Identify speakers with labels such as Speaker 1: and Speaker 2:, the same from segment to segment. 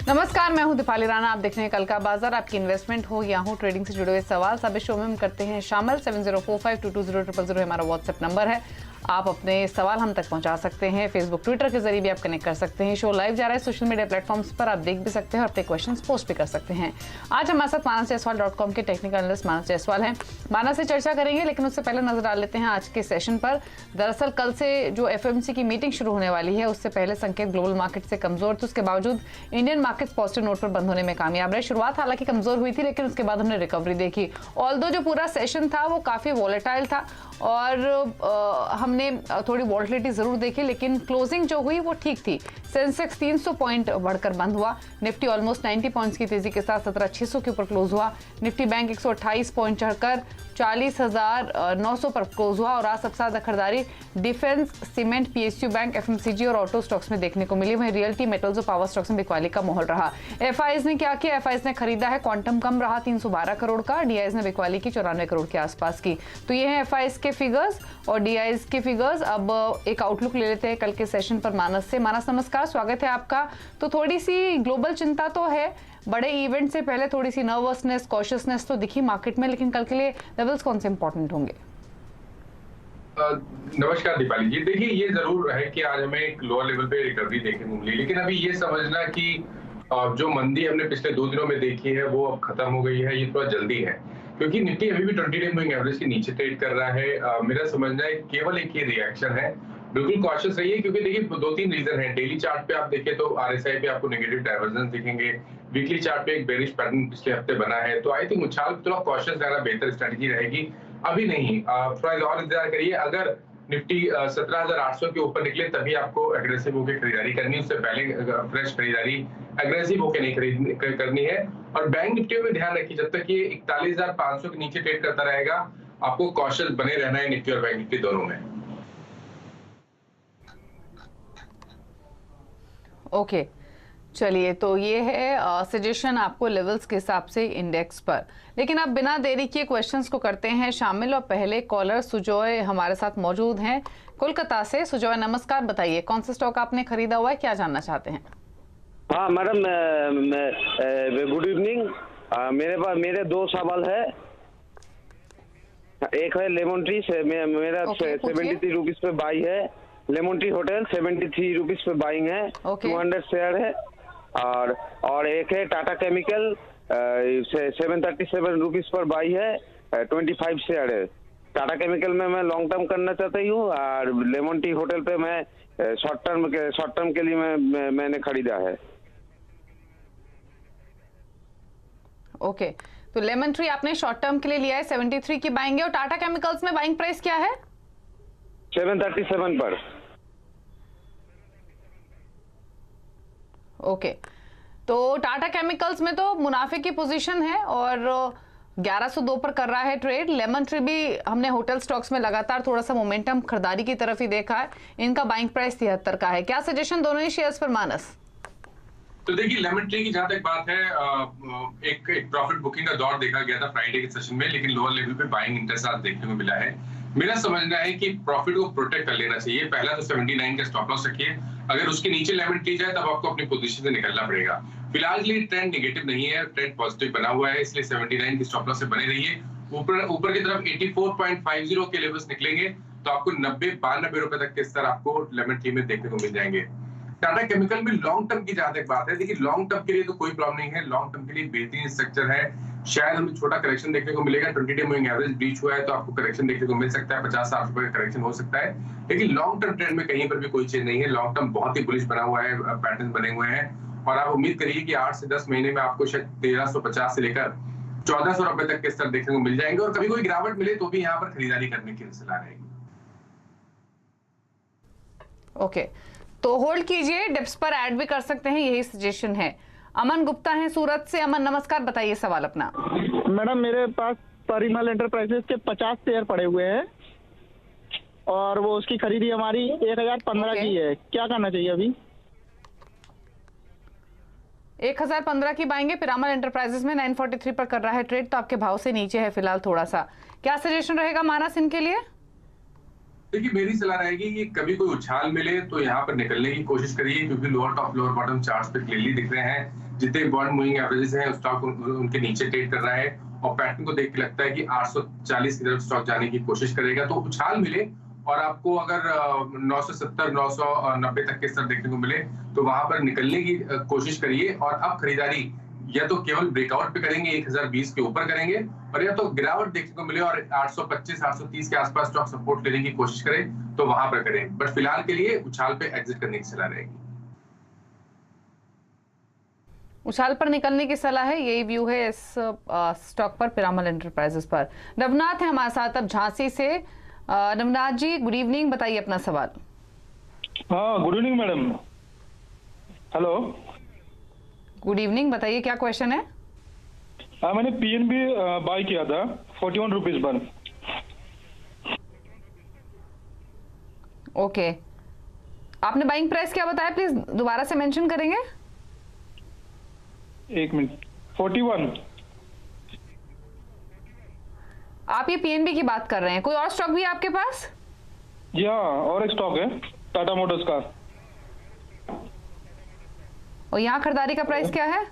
Speaker 1: नमस्कार, मैं हूं दीपाली राणा। आप देख रहे हैं कल का बाजार। आपकी इन्वेस्टमेंट हो या हो ट्रेडिंग से जुड़े हुए सवाल सब इस शो में हम करते हैं शामिल। 7045220000 हमारा व्हाट्सएप नंबर है। आप अपने सवाल हम तक पहुंचा सकते हैं। फेसबुक ट्विटर के जरिए भी आप कनेक्ट कर सकते हैं। शो लाइव जा रहा है सोशल मीडिया प्लेटफॉर्म्स पर, आप देख भी सकते हैं और अपने क्वेश्चंस पोस्ट भी कर सकते हैं। आज हमारे साथ manasjaiswal.com के टेक्निकल एनालिस्ट मानस जायसवाल हैं। मानस से चर्चा करेंगे, लेकिन उससे पहले नजर डाल लेते हैं आज के सेशन पर। दरअसल कल से जो एफओएमसी की मीटिंग शुरू होने वाली है, उससे पहले संकेत ग्लोबल मार्केट से कमजोर थे। उसके बावजूद इंडियन मार्केट्स पॉजिटिव नोट पर बंद होने में कामयाब रहे। शुरुआत हालांकि कमजोर हुई थी, लेकिन उसके बाद हमने रिकवरी देखी। ऑल्दो जो पूरा सेशन था वो काफी वॉलेटाइल था और हमने थोड़ी वॉलेटिलिटी जरूर देखी, लेकिन क्लोजिंग जो हुई वो ठीक थी। सेंसेक्स 300 पॉइंट बढ़कर बंद हुआ। निफ्टी ऑलमोस्ट 90 पॉइंट्स की तेजी के साथ 17,600 के ऊपर क्लोज हुआ। निफ्टी बैंक 128 पॉइंट चढ़कर 40,900 पर क्लोज हुआ। और आज सबसे ज्यादा खरीदारी defence, cement, PSU bank, FMCG और ऑटो स्टॉक्स में देखने को मिली। वहीं रियल्टी, मेटल्स और पावर स्टॉक्स में बिकवाली का माहौल रहा। एफआईज ने क्या किया? एफआईज ने खरीदा है, क्वांटम कम रहा 312 करोड़ का। डीआईज ने बिकवाली की 94 करोड़ के आसपास की। तो ये है एफआईज के फिगर्स और डीआईज के फिगर्स। अब एक आउटलुक ले लेते हैं कल के सेशन पर मानस से। मानस नमस्कार, स्वागत है आपका। तो थोड़ी सी ग्लोबल चिंता तो है, बड़े इवेंट से पहले थोड़ी सी नर्वसनेस, कॉशियसनेस तो दिखी मार्केट में, लेकिन कल के लिए लेवल्स कौन से इंपॉर्टेंट होंगे?
Speaker 2: नमस्कार दीपाली जी। देखिए, ये जरूर है कि आज हमें एक लोअर लेवल पे रिकवरी देखने को मिली, लेकिन अभी ये समझना कि जो मंदी हमने पिछले 2 दिनों में देखी है वो अब खत्म हो गई है, ये थोड़ा जल्दी है। क्योंकि निफ्टी अभी भी 20 डे मूविंग एवरेज के नीचे ट्रेड कर रहा है। मेरा समझना है केवल एक ये रिएक्शन है। बिल्कुल कॉशियस रहिए, क्योंकि देखिए 2-3 रीजन है। डेली चार्ट पे आप देखें तो आरएसआई पे आपको नेगेटिव डाइवर्जेंस दिखेंगे। वीकली चार्ट पे एक बेरिश पैटर्न पिछले हफ्ते बना है। तो आई थिंक उछाल थोड़ा कॉशियस रहना बेहतर स्ट्रेटजी रहेगी। अभी नहीं, थोड़ा और इंतजार करिए। अगर निफ्टी 17,800 के ऊपर निकले तभी आपको एग्रेसिव होकर खरीदारी करनी है। उससे पहले फ्रेश खरीदारी एग्रेसिव होकर नहीं करनी है। और बैंक निफ्टी में ध्यान रखिए, जब तक ये 41,500 के नीचे ट्रेड करता रहेगा, आपको कॉशियस बने रहना है निफ्टी और बैंक निफ्टी दोनों में।
Speaker 1: ओके, चलिए, तो ये है सजेशन आपको लेवल्स के हिसाब से इंडेक्स पर। लेकिन अब बिना देरी किए क्वेश्चंस को करते हैं शामिल। और पहले कॉलर सुजॉय हमारे साथ मौजूद हैं कोलकाता से। सुजॉय नमस्कार, बताइए कौन सा स्टॉक आपने खरीदा हुआ है, क्या जानना चाहते हैं?
Speaker 3: हाँ मैडम, गुड इवनिंग। मेरे 2 सवाल है। एक है लेमन ट्री से, मेरा 73 रुपीज पे बाई है। लेमन ट्री होटल 73 रुपीज पे बाइंग है। 200 शेयर है। और एक है Tata chemical 737 rupees per by है। 25 शेयर है। टाटा केमिकल में मैं लॉन्ग टर्म करना चाहती हूँ और लेमन टी होटल पे मैं शॉर्ट टर्म के लिए मैंने खरीदा है।
Speaker 1: ओके, तो लेमन ट्री आपने शॉर्ट टर्म के लिए लिया है, 73 की बाइंग है। और टाटा केमिकल्स में बाइंग प्राइस क्या है?
Speaker 3: 737 पर।
Speaker 1: ओके, तो टाटा केमिकल्स में तो मुनाफे की पोजीशन है और 1102 पर कर रहा है ट्रेड। लेमन ट्री भी हमने होटल स्टॉक्स में लगातार थोड़ा सा मोमेंटम खरीदारी की तरफ ही देखा है। इनका बाइंग प्राइस 73 का है। क्या सजेशन दोनों ही शेयर्स पर मानस?
Speaker 2: तो देखिए, लेमन ट्री की जहां तक बात है, एक प्रॉफिट बुकिंग का दौर देखा गया था फ्राइडे के सेशन में, लेकिन लोअर लेवल पे बाइंग इंटरेस्ट आज देखने को मिला है। मेरा समझना है कि प्रॉफिट को प्रोटेक्ट कर लेना चाहिए। पहला तो 79 का स्टॉप लॉस रखिए। अगर उसके नीचे लेमन ट्री जाए तब आपको अपनी पोजीशन से निकलना पड़ेगा। फिलहाल के लिए ट्रेंड नेगेटिव नहीं है, ट्रेंड पॉजिटिव बना हुआ है, इसलिए 79 की स्टॉप लॉस से बने रहिए। ऊपर की तरफ 84.50 के लेवल्स निकलेंगे तो आपको 90-92 रुपए तक के स्तर आपको लेमन ट्री में देखने को मिल जाएंगे। टाटा केमिकल में लॉन्ग टर्म की जहां तक बात है, देखिए लॉन्ग टर्म के लिए तो कोई प्रॉब्लम नहीं है। लॉन्ग टर्म के लिए बेहतरीन स्ट्रक्चर है। शायद हमें छोटा करेक्शन देखने को मिलेगा। 20 डे मूविंग एवरेज ब्रीच हुआ है तो आपको करेक्शन देखने को मिल सकता है। 50-60 रुपए का करेक्शन हो सकता है, लेकिन लॉन्ग टर्म ट्रेंड में कहीं पर भी कोई चेंज नहीं है। लॉन्ग टर्म बहुत ही बुलिश बना हुआ है, पैटर्न बने हुए हैं। और आप उम्मीद करिए कि 8 से 10 महीने में आपको शायद 1350 से लेकर 1400 रुपए तक के स्तर देखने को मिल जाएंगे। और कभी कोई गिरावट मिले तो भी यहाँ पर खरीदारी करने की सलाह रहेगी।
Speaker 1: ओके, तो होल्ड कीजिए, डिप्स पर ऐड भी कर सकते हैं, यही सजेशन है। अमन गुप्ता है सूरत से। अमन नमस्कार, बताइए सवाल अपना।
Speaker 4: मैडम, मेरे पास परिमल एंटरप्राइजेस के 50 शेयर पड़े हुए हैं और वो उसकी खरीदी हमारी 1015 की है। क्या करना चाहिए अभी?
Speaker 1: 1015 की बाएंगे। पिरामल एंटरप्राइजेस में 943 पर कर रहा है ट्रेड, तो आपके भाव से नीचे है फिलहाल थोड़ा सा। क्या सजेशन रहेगा मानस इनके लिए?
Speaker 2: देखिए, मेरी सलाह रहेगी कि कभी कोई उछाल मिले तो यहाँ पर निकलने की कोशिश करिए, क्योंकि lower top lower bottom charts पे क्लियरली दिख रहे हैं जितने बॉन्ड मूविंग एवरेजेस हैं स्टॉक उनके नीचे ट्रेड कर रहा है और पैटर्न को देख के लगता है कि 840 की तरफ स्टॉक जाने की कोशिश करेगा। तो उछाल मिले और आपको अगर 970 990 तक के स्तर देखने को मिले तो वहां पर निकलने की कोशिश करिए। और अब खरीदारी या तो केवल ब्रेकआउट पे करेंगे 1020 के ऊपर करेंगे और या तो गिरावट देखने को मिले और 825 830 के आसपास स्टॉक सपोर्ट लेने की कोशिश करें तो वहां पर करें। बट फिलहाल के लिए उछाल पे एग्जिट करने की सलाह रहेगी।
Speaker 1: उछाल पर निकलने की सलाह है, यही व्यू है इस स्टॉक पर, पिरामल एंटरप्राइजेस पर। नवनाथ है हमारे साथ अब झांसी से। नवनाथ जी गुड इवनिंग, बताइए अपना सवाल।
Speaker 5: हाँ good evening madam. Hello
Speaker 1: good evening, बताइए क्या क्वेश्चन है।
Speaker 5: मैंने पीएनबी बाय किया था 41 रुपीज पर।
Speaker 1: ओके, आपने बाइंग प्राइस क्या बताया, प्लीज दोबारा से मेंशन करेंगे।
Speaker 5: एक मिनट, 41।
Speaker 1: आप ये पीएनबी की बात कर रहे हैं, कोई और स्टॉक भी है आपके पास?
Speaker 5: जी हाँ, और एक स्टॉक है टाटा मोटर्स का।
Speaker 1: और यहाँ खरीदारी का प्राइस क्या है?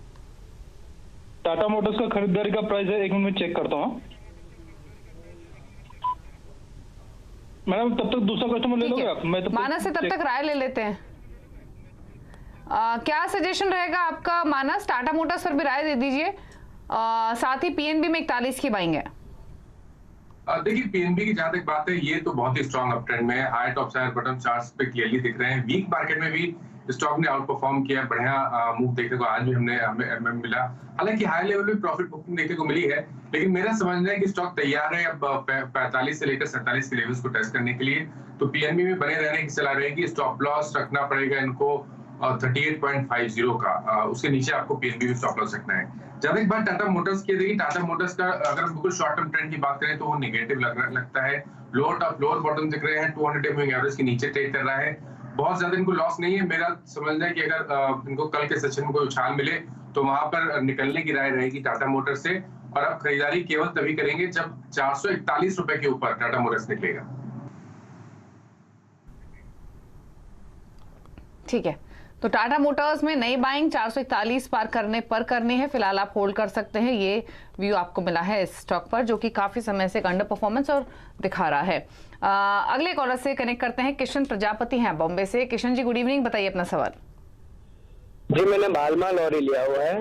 Speaker 5: टाटा मोटर्स का खरीदारी का प्राइस है, एक मिनट में चेक करता हूँ मैडम। तब तक दूसरा कस्टमर ले लोगे आप? मैं
Speaker 1: मानस से तब तक राय ले लेते हैं। क्या सजेशन रहेगा आपका मानस? टाटा मोटर्स पर भी राय दे दीजिए, साथ ही पीएनबी में 41 की बाइंग है।
Speaker 2: देखिए पीएनबी की जहां तक बात है ये तो बहुत ही स्ट्रॉन्ग अप ट्रेंड में है। High top side bottom charts पे क्लियरली दिख रहे हैं। वीक मार्केट में भी स्टॉक ने आउट परफॉर्म किया, बढ़िया मूव देखने को आज भी हमें मिला। हालांकि हाई लेवल पे प्रॉफिट बुकिंग देखने को मिली है, लेकिन मेरा समझना है कि स्टॉक तैयार है अब 45 से लेकर 47 के लेवल्स को टेस्ट करने के लिए। तो पीएनबी में बने रहने की सलाह रहेगी। स्टॉप लॉस रखना पड़ेगा इनको 38.50 का, उसके नीचे आपको पीएनबी में स्टॉप लॉस रखना है। जब एक बार टाटा मोटर्स की देखिए, टाटा मोटर्स का अगर हम बिल्कुल शॉर्ट टर्म ट्रेंड की बात करें तो वो नेगेटिव लगता है। लोअर बॉटम दिख रहे हैं, 200 डे मूविंग एवरेज के नीचे ट्रेड कर रहा है। बहुत ज्यादा इनको लॉस नहीं है। मेरा समझना है कि अगर इनको कल के सेशन में कोई उछाल मिले तो वहां पर निकलने की राय रहेगी टाटा मोटर्स से। और अब खरीदारी केवल तभी करेंगे जब 441 रुपए के ऊपर टाटा मोटर्स निकलेगा।
Speaker 1: ठीक है, तो टाटा मोटर्स में नई बाइंग 441 पार करने पर करनी है। फिलहाल आप होल्ड कर सकते हैं। ये व्यू आपको मिला है इस स्टॉक पर, जो कि काफी समय से अंडर परफॉर्मेंस और दिखा रहा है। अगले कॉलर से कनेक्ट करते हैं। किशन प्रजापति हैं बॉम्बे से। किशन जी गुड इवनिंग, बताइए अपना सवाल।
Speaker 6: जी मैंने बालमा लॉरी लिया हुआ है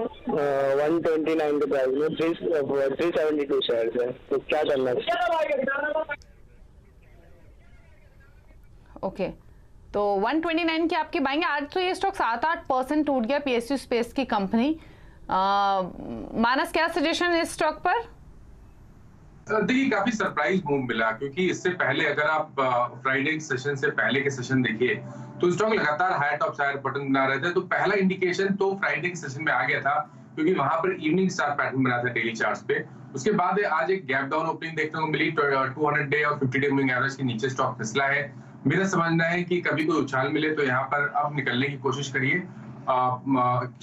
Speaker 6: 129 के प्राइस में, 372 शेयर है, तो क्या करना चाहिए?
Speaker 1: ओके, तो 129 की आपकी बाइंग। आज तो ये स्टॉक 7-8% टूट गया, पीएसयू स्पेस की कंपनी। मानस क्या सजेशन है इस स्टॉक पर?
Speaker 2: देखिए काफी सरप्राइज मूव मिला, क्योंकि इससे पहले अगर आप फ्राइडे सेशन से पहले के सेशन देखिए तो स्टॉक लगातार हाई टॉप साइड बटन बना रहे थे। तो पहला इंडिकेशन तो फ्राइडे के सेशन में आ गया था, क्योंकि वहां पर इवनिंग स्टार पैटर्न बना था डेली चार्ट्स पे। उसके बाद आज एक गैप डाउन ओपनिंग देखने को मिली, 200 डे और 50 डे मूविंग एवरेज के नीचे स्टॉक फिसला है। मेरा समझना है कि कभी कोई उछाल मिले तो यहाँ पर अब निकलने की कोशिश करिए।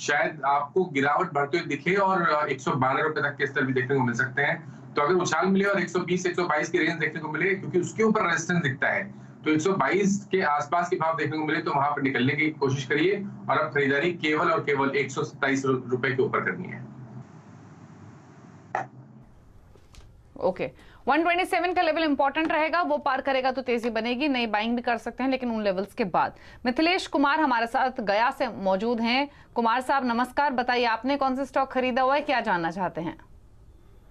Speaker 2: शायद आपको गिरावट बढ़ते हुए दिखे और 112 रुपए तक के स्तर भी देखने को मिल सकते हैं। तो अगर उछाल मिले और 120-122 की रेंज देखने को मिले, क्योंकि उसके ऊपर रेजिस्टेंस दिखता है, तो 122 के आसपास के भाव देखने को मिले तो वहां पर निकलने की कोशिश करिए। और अब खरीदारी केवल और केवल 127 रुपए के ऊपर करनी है।
Speaker 1: ओके, 127 का लेवल इंपॉर्टेंट रहेगा, वो पार करेगा तो तेजी बनेगी। नई बाइंग भी कर सकते हैं, लेकिन उन लेवल्स के बाद। मिथिलेश कुमार हमारे साथ गया से मौजूद हैं। कुमार साहब नमस्कार, बताइए आपने कौन सा स्टॉक खरीदा हुआ है, क्या जानना चाहते हैं?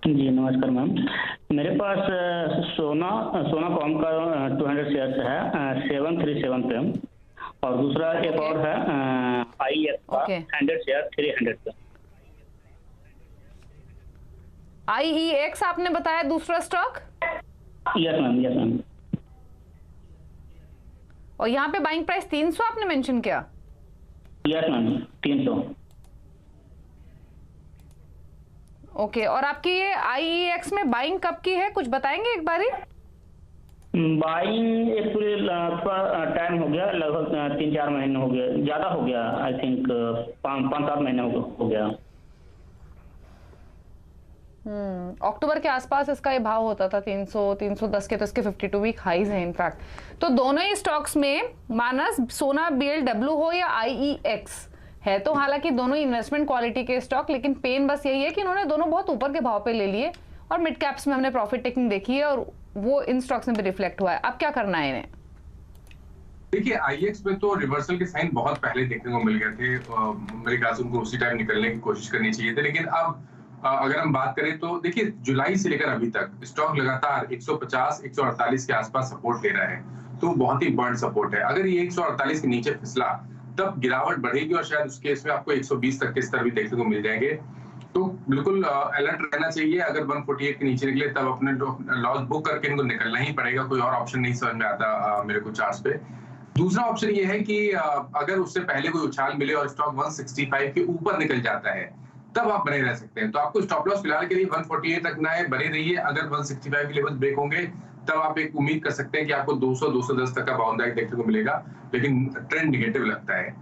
Speaker 7: जी नमस्कार मैम, मेरे पास सोना कॉम का 200 शेयर्स है 737 पे, और दूसरा एक और है IEX का 100 शेयर 300 पे।
Speaker 1: IEX आपने बताया दूसरा स्टॉक?
Speaker 7: Yes ma'am.
Speaker 1: और यहाँ पे बाइंग प्राइस 300 आपने मेंशन किया?
Speaker 7: Yes ma'am, 300।
Speaker 1: ओके, और आपकी ये IEX में बाइंग कब की है, कुछ बताएंगे एक बारी?
Speaker 7: बाइंग एक पूरे टाइम हो गया, लगभग 3-4 महीने हो गए, ज्यादा हो गया, आई थिंक 5-7 महीने हो गया।
Speaker 1: अक्टूबर के आसपास इसका ये भाव होता था 300-310 के, तो इसके 52 वीक हाईज हैं इनफैक्ट। तो दोनों ही स्टॉक्स में मानस, सोना BLW हो या IEX, है तो हालांकि दोनों इन्वेस्टमेंट क्वालिटी के स्टॉक, लेकिन पेन बस यही है कि इन्होंने दोनों बहुत ऊपर के भाव पे ले लिए और मिड कैप्स में हमने प्रॉफिट टेकिंग देखी है और वो इन स्टॉक्स में भी रिफ्लेक्ट हुआ है। अब क्या करना है इन्हें?
Speaker 2: देखिए आईएक्स में तो रिवर्सल के साइन बहुत पहले देखने को मिल गए थे, मेरे ख्याल से उनको उसी टाइम निकलने की कोशिश करनी चाहिए थी। लेकिन अब अगर हम बात करें तो देखिए जुलाई से लेकर अभी तक स्टॉक लगातार 150 148 के आसपास सपोर्ट ले रहा है, तो बहुत ही बर्न सपोर्ट है। अगर ये 148 के नीचे फिसला तब गिरावट बढ़ेगी और शायद उस केस में आपको 120 तक के स्तर भी देखने को मिल जाएंगे। तो बिल्कुल अलर्ट रहना चाहिए। अगर 148 के नीचे निकले तब अपने लॉस बुक करके इनको निकलना ही पड़ेगा, कोई और ऑप्शन नहीं समझ में आता मेरे को चार्ट्स पे। दूसरा ऑप्शन ये है कि अगर उससे पहले कोई उछाल मिले और स्टॉक 165 के ऊपर निकल जाता है तब आप बने रह सकते हैं। तो आपको स्टॉप लॉस फिलहाल के लिए 148 तक ना है, बने रहिए। अगर 165 के लेवल ब्रेक होंगे तब आप एक उम्मीद कर सकते हैं कि आपको 200-210 तक का बाउंड बैक देखने को मिलेगा, लेकिन ट्रेंड निगेटिव लगता है।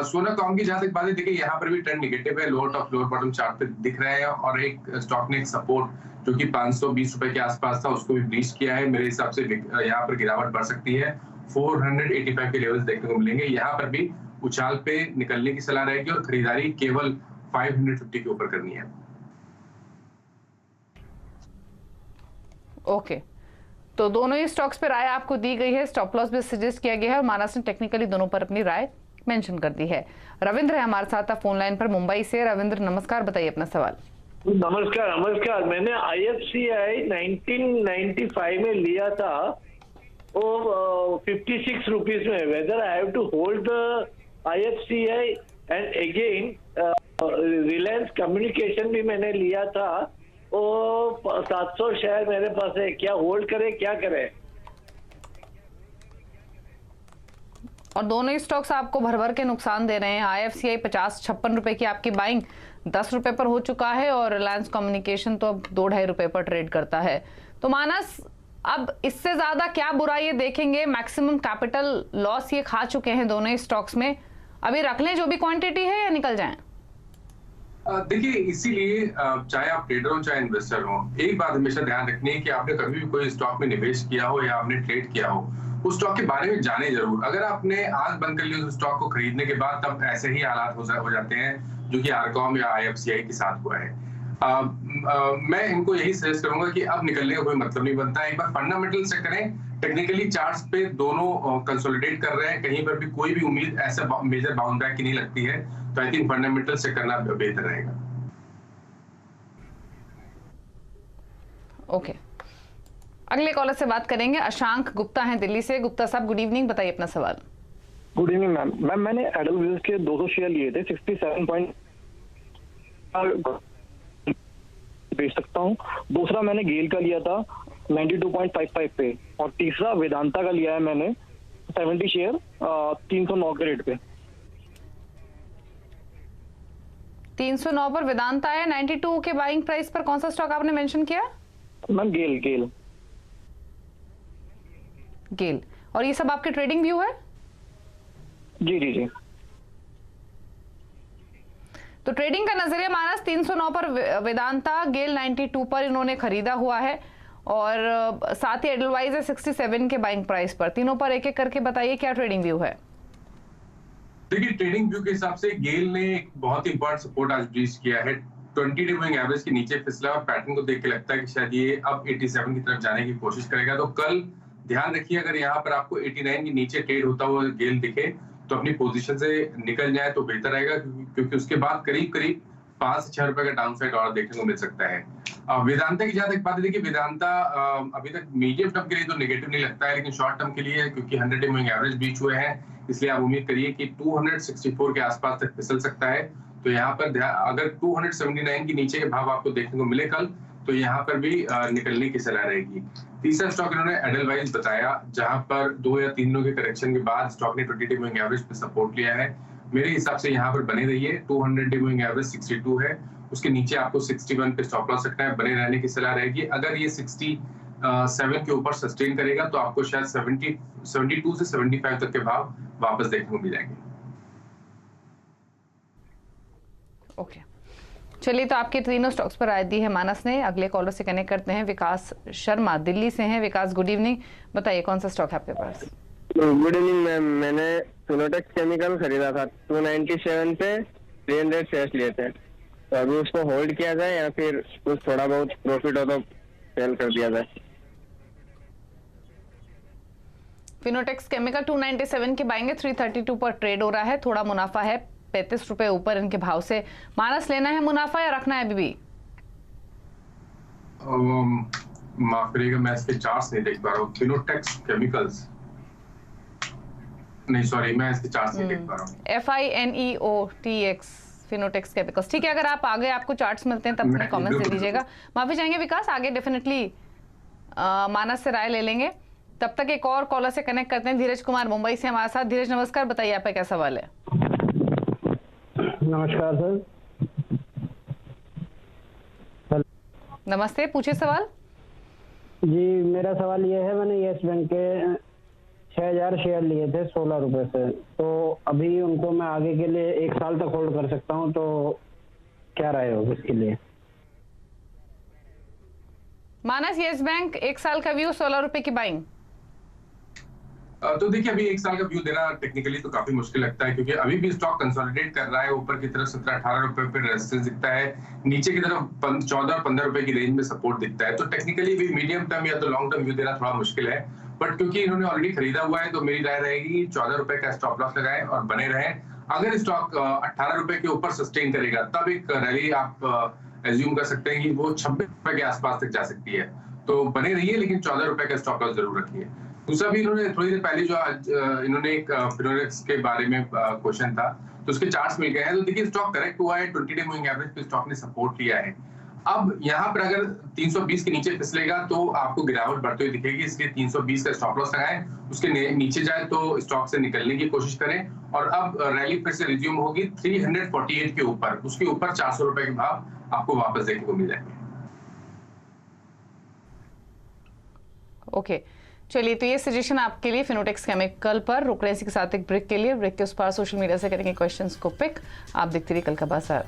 Speaker 2: सोना कॉम की जहां तक बात है, देखिए यहाँ पर भी ट्रेंड निगेटिव है, lower top lower bottom chart पे दिख रहे हैं और एक स्टॉक ने एक सपोर्ट जो कि 520 रुपए के आसपास था उसको भी ब्रीच किया है। मेरे हिसाब से यहाँ पर गिरावट बढ़ सकती है, 485 के लेवल्स देखने को मिलेंगे। यहाँ पर भी उछाल पे निकलने की सलाह रहेगी और खरीदारी केवल 550 के ऊपर करनी है।
Speaker 1: ओके, तो दोनों ही स्टॉक्स पे राय आपको दी गई है, स्टॉप लॉस भी सजेस्ट किया गया है और मानस ने टेक्निकली दोनों पर अपनी राय मेंशन कर दी है। रविंद्र है हमारे साथ फोन लाइन पर मुंबई से। रविंद्र नमस्कार, बताइए अपना सवाल।
Speaker 6: नमस्कार। मैंने IFCI 1995 में लिया था वो 56 रुपीज में। Whether I have to hold the IFCI and again Reliance Communication भी मैंने लिया था, वो 700 शेयर मेरे पास है, क्या होल्ड करे क्या करे?
Speaker 1: और दोनों ही स्टॉक्स आपको भर भर के नुकसान दे रहे हैं। IFCI 50-56 रुपए की आपकी बाइंग 10 रुपए पर हो चुका है और रिलायंस कम्युनिकेशन तो अब 2-2.5 रुपए पर ट्रेड करता है। तो मानस अब इससे ज्यादा क्या बुरा ये देखेंगे? मैक्सिमम कैपिटल लॉस ये खा चुके हैं दोनों ही स्टॉक्स में, अभी रख लें जो भी क्वांटिटी है या निकल जाएं?
Speaker 2: देखिए इसीलिए चाहे आप ट्रेडर हो चाहे इन्वेस्टर हो, एक बात हमेशा ध्यान रखनी है कि आपने कभी भी कोई स्टॉक में निवेश किया हो या आपने ट्रेड किया हो, उस स्टॉक के बारे में जाने जरूर। अगर आपने आंख बंद कर ली उस स्टॉक को खरीदने के बाद, तब ऐसे ही हालात हो जाते हैं जो कि आरकॉम या IFCI के साथ हुआ है। मैं इनको यही सजेस्ट करूंगा कि अब निकलने का कोई मतलब नहीं बनता है। एक बार फंडामेंटल से करें, टेक्निकली चार्ट्स पे दोनों कंसोलिडेट कर रहे हैं, कहीं पर भी कोई भी उम्मीद ऐसा मेजर बाउंड बैक की नहीं लगती है, तो आई थिंक फंडामेंटल से करना बेहतर रहेगा।
Speaker 1: ओके, अगले कॉलर से बात करेंगे। अशांक गुप्ता हैं दिल्ली से। गुप्ता साहब गुड इवनिंग, बताइए अपना सवाल।
Speaker 8: Good evening ma'am. मैंने एडलविल्स के 200 शेयर लिए थे, 67 पॉइंट बेच सकता हूँ। दूसरा मैंने गेल का लिया था 92.55 पे, और तीसरा वेदांता का लिया है मैंने 70 शेयर 309 के रेट पे।
Speaker 1: 309 पर वेदांता है, 92 के बाइंग प्राइस पर कौन सा स्टॉक आपने मेंशन किया?
Speaker 8: मैम गेल।
Speaker 1: और ये सब आपके ट्रेडिंग व्यू है?
Speaker 8: जी।
Speaker 1: तो ट्रेडिंग का नजरिया मानस 309 पर वेदांता, गेल 92 पर इन्होंने खरीदा हुआ है और साथ ही एडलवाइज है 67 के बाइंग प्राइस पर। तीनों पर एक एक करके बताइए क्या ट्रेडिंग व्यू है।
Speaker 2: देखिए ट्रेडिंग व्यू के हिसाब से गेल ने एक बहुत ही बड़ा सपोर्ट आज ब्रीच किया है, 20 डे मूविंग एवरेज के नीचे फिसला और पैटर्न को देख के लगता है कि शायद ये अब 87 की तरफ जाने की कोशिश करेगा। तो कल ध्यान रखिए, अगर यहाँ पर आपको 89 के नीचे ट्रेड होता हुआ गेल दिखे तो अपनी पोजीशन से निकल जाए तो बेहतर रहेगा, क्योंकि उसके बाद करीब 5 से 6 रुपए का डाउन साइड और देखने को मिल सकता है। वेदांता की जहां तक बात है, देखिए वेदांता अभी तक मीडियम टर्म के लिए तो नेगेटिव नहीं लगता है, लेकिन शॉर्ट टर्म के लिए क्योंकि 100 डे मूविंग एवरेज बीच हुए हैं, इसलिए आप उम्मीद करिए कि 264 के आसपास तक फिसल सकता है। तो यहाँ पर अगर 279 के नीचे के भाव आपको देखने को मिले कल, तो यहाँ पर भी निकलने की सलाह रहेगी। तीसरा स्टॉक इन्होंने एडलवाइज बताया, जहां पर 2 या 3 दिनों के करेक्शन के बाद स्टॉक ने 20 डे मूविंग एवरेज पे सपोर्ट लिया है। मेरे हिसाब से यहाँ पर बने रहिए। 200 डे मूविंग एवरेज 62 है, उसके नीचे आपको 61 पे स्टॉप लॉस रखना है, बने रहने की सलाह रहेगी। अगर ये 67 के ऊपर सस्टेन करेगा तो आपको शायद 72 से 75 तक के भाव वापस देखने को मिल जाएंगे।
Speaker 1: ओके, चलिए तो आपके तीनों स्टॉक्स पर राय दी है मानस ने। अगले कॉलर से कनेक्ट करते हैं। विकास शर्मा दिल्ली से हैं। विकास गुड इवनिंग, बताइए कौन सा स्टॉक है आपके पास?
Speaker 3: गुड इवनिंग मैम, मैंने फिनोटेक्स केमिकल खरीदा था 297 पे 300 शेयर्स लिए थे, तो अभी उसको होल्ड किया जाए या फिर कुछ थोड़ा बहुत प्रॉफिट हो तो सेल कर दिया जाए।
Speaker 1: फिनोटेक्स केमिकल 297 की बाइंग है, 332 पर ट्रेड हो रहा है, थोड़ा मुनाफा है 35 रुपए ऊपर इनके भाव से। मानस लेना है मुनाफा या रखना है अभी भी?
Speaker 2: माफ करिएगा, मैं इसके चार्ट्स नहीं देख पा रहा हूँ। फिनोटेक्स केमिकल्स नहीं, सॉरी, मैं इसके चार्ट्स नहीं देख पा रहा हूँ।
Speaker 1: FINEOTX Fineotex chemicals. ठीक है, अगर आप आगे आपको चार्ट्स मिलते हैं तब कमेंट्स दे दीजिएगा। माफी चाहेंगे विकास, आगे डेफिनेटली मानस से राय ले लेंगे। तब तक एक और कॉलर से कनेक्ट करते हैं, धीरज कुमार मुंबई से हमारे साथ। धीरज नमस्कार, बताइए आपका क्या सवाल है?
Speaker 9: नमस्कार सर।
Speaker 1: नमस्ते, पूछिए सवाल।
Speaker 9: जी, मेरा सवाल ये है, मैंने यस बैंक के 6000 शेयर लिए थे 16 रुपए से, तो अभी उनको मैं आगे के लिए 1 साल तक होल्ड कर सकता हूँ, तो क्या राय होगी इसके लिए?
Speaker 1: मानस, यस बैंक 1 साल का व्यू, 16 रुपए की बाइंग।
Speaker 2: तो देखिए, अभी 1 साल का व्यू देना टेक्निकली तो काफी मुश्किल लगता है, क्योंकि अभी भी स्टॉक कंसोलिडेट कर रहा है। ऊपर की तरफ 17-18 रुपए पे रेजिस्टेंस दिखता है, नीचे की तरफ 14-15 रुपए की रेंज में सपोर्ट दिखता है। तो टेक्निकली भी मीडियम टर्म या तो लॉन्ग टर्म व्यू देना थोड़ा मुश्किल है, बट क्योंकि इन्होंने ऑलरेडी खरीदा हुआ है तो मेरी राय रहेगी 14 रुपए का स्टॉप लॉस लगाएं और बने रहें। अगर स्टॉक 18 रुपए के ऊपर सस्टेन करेगा तब एक रैली आप एज्यूम कर सकते हैं कि वो 26 रुपए के आसपास तक जा सकती है, तो बने रहिए, लेकिन 14 रुपए का स्टॉप लॉस जरूर रखिए। दूसरा भी, इन्होंने थोड़ी देर पहले जो आज इन्होंने एक फिनोटेक्स के बारे में क्वेश्चन था, तो उसके चार्ट्स मिल गए हैं। तो देखिए, स्टॉक करेक्ट हुआ है, 20 डे मूविंग एवरेज पे स्टॉक ने सपोर्ट लिया है। अब यहाँ पर अगर 320 के नीचे फिसलेगा तो आपको गिरावट बढ़ती हुई दिखेगी, इसलिए 320 का स्टॉप लॉस लगाएं। उसके नीचे जाए तो स्टॉक से निकलने की कोशिश करें। और अब रैली फिर से रिज्यूम होगी 348 के ऊपर, उसके ऊपर 400 रुपए के भाव आपको वापस देखने को मिल जाएंगे।
Speaker 1: ओके, चलिए, तो ये सजेशन आपके लिए फिनोटेक्स केमिकल पर। रुक रहे हैं इसी के साथ एक ब्रेक के लिए। ब्रेक के उस पार सोशल मीडिया से करेंगे क्वेश्चंस को पिक। आप देखते रहिए कल का बाजार।